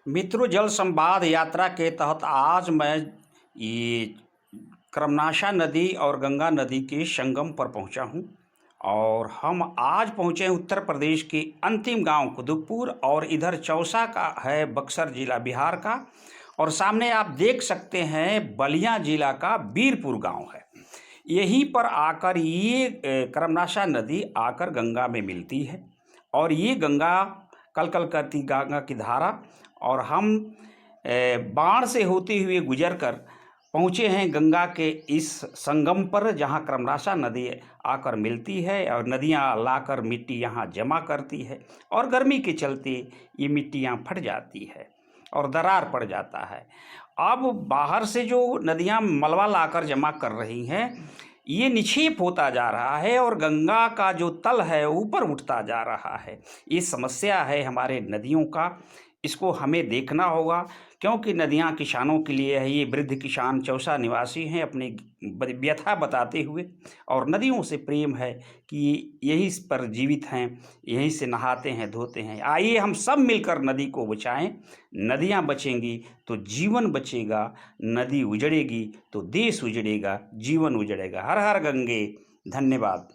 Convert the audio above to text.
मित्रों, जल संवाद यात्रा के तहत आज मैं ये कर्मनाशा नदी और गंगा नदी के संगम पर पहुंचा हूं और हम आज पहुंचे हैं उत्तर प्रदेश के अंतिम गांव कुतुबपुर और इधर चौसा का है, बक्सर जिला बिहार का। और सामने आप देख सकते हैं बलिया जिला का बीरपुर गांव है। यहीं पर आकर ये कर्मनाशा नदी आकर गंगा में मिलती है और ये गंगा कलकल करती गंगा की धारा। और हम बाढ़ से होते हुए गुजर कर पहुँचे हैं गंगा के इस संगम पर, जहाँ कर्मनाशा नदी आकर मिलती है और नदियाँ लाकर मिट्टी यहाँ जमा करती है और गर्मी के चलते ये मिट्टियाँ फट जाती है और दरार पड़ जाता है। अब बाहर से जो नदियाँ मलबा लाकर जमा कर रही हैं, ये निक्षेप होता जा रहा है और गंगा का जो तल है ऊपर उठता जा रहा है। ये समस्या है हमारे नदियों का, इसको हमें देखना होगा, क्योंकि नदियाँ किसानों के लिए है। ये वृद्ध किसान चौसा निवासी हैं, अपनी व्यथा बताते हुए, और नदियों से प्रेम है कि यही पर जीवित हैं, यहीं से नहाते हैं धोते हैं। आइए हम सब मिलकर नदी को बचाएं। नदियाँ बचेंगी तो जीवन बचेगा, नदी उजड़ेगी तो देश उजड़ेगा, जीवन उजड़ेगा। हर हर गंगे। धन्यवाद।